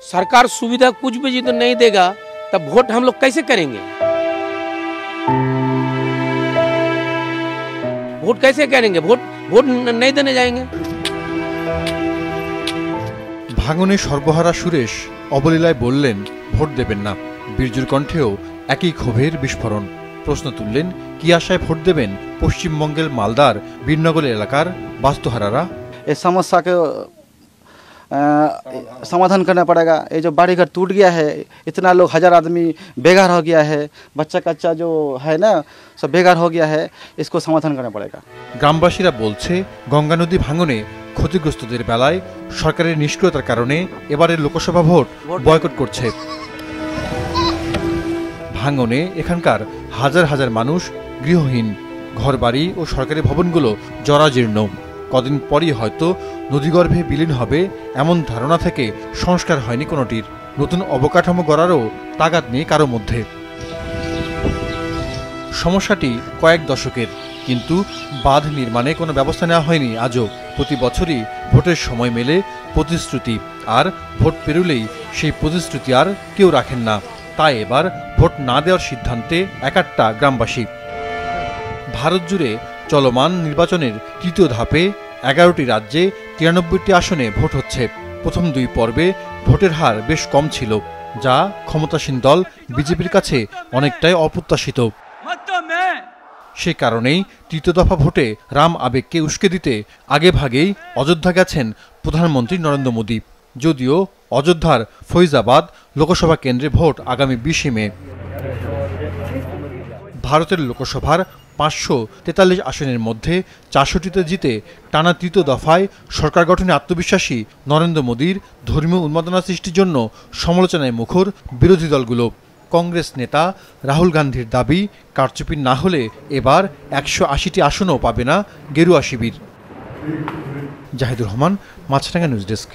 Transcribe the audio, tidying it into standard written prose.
सरकार सुविधा कुछ भी तो नहीं देगा तब वोट हम लोग कैसे करेंगे? वोट कैसे करेंगे? वोट नहीं देने जाएंगे। ভাঙনে সর্বহারা সুরেশ অবলীলায় বললেন ভোট দেবেন না। বীরজুর কণ্ঠেও একই ক্ষোভের বিস্ফোরণ। প্রশ্ন তুললেন কি আশায় ভোট দেবেন পশ্চিমবঙ্গের মালদার বীরনগর এলাকার বাস্তুহারারা। इस समस्या के समाधान करना पड़ेगा। ये जो बाड़ी घर टूट गया है, इतना लोग 1000 आदमी बेघर हो गया है, बच्चा कच्चा जो है ना सब बेघर हो गया है, इसको समाधान करना पड़ेगा। গ্রামবাসীরা বলছে গঙ্গা নদী ভাঙনে ক্ষতিগ্রস্তদের বেলায় সরকারের নিষ্ক্রিয়তার কারণে এবারের লোকসভা ভোট বয়কট করছে। ভাঙনে এখানকার হাজার হাজার মানুষ গৃহহীন, ঘরবাড়ি ও সরকারি ভবনগুলো জরাজীর্ণ। কদিন পরই হয়তো নদীগর্ভে বিলীন হবে এমন ধারণা থেকে সংস্কার হয়নি কোনোটির। নতুন অবকাঠামো গড়ারও তাগাদ নেই কারো মধ্যে। সমস্যাটি কয়েক দশকের, কিন্তু বাঁধ নির্মাণে কোনো ব্যবস্থা নেওয়া হয়নি আজও। প্রতি বছরই ভোটের সময় মেলে প্রতিশ্রুতি, আর ভোট পেরুলেই সেই প্রতিশ্রুতি আর কেউ রাখেন না। তাই এবার ভোট না দেওয়ার সিদ্ধান্তে একাট্টা গ্রামবাসী। ভারত জুড়ে চলমান নির্বাচনের তৃতীয় ধাপে 11টি রাজ্যে 93টি আসনে ভোট হচ্ছে। প্রথম 2 পর্বে ভোটের হার বেশ কম ছিল, যা ক্ষমতাসীন দল বিজেপির কাছে অনেকটাই অপ্রত্যাশিত। সে কারণেই তৃতীয় দফা ভোটে রাম আবেগকে উস্কে দিতে আগেভাগেই অযোধ্যা গেছেন প্রধানমন্ত্রী নরেন্দ্র মোদী। যদিও অযোধ্যার ফৈজাবাদ লোকসভা কেন্দ্রে ভোট আগামী 20 মে। ভারতের লোকসভার 543 আসনের মধ্যে 64টিতে জিতে টানা তৃতীয় দফায় সরকার গঠনে আত্মবিশ্বাসী নরেন্দ্র মোদীর ধর্মীয় উন্মাদনা সৃষ্টির জন্য সমালোচনায় মুখর বিরোধী দলগুলো। কংগ্রেস নেতা রাহুল গান্ধীর দাবি, কারচুপি না হলে এবার 180টি আসনও পাবে না গেরুয়া শিবির। জাহিদুর রহমান, মাছরাঙ্গা নিউজ ডেস্ক।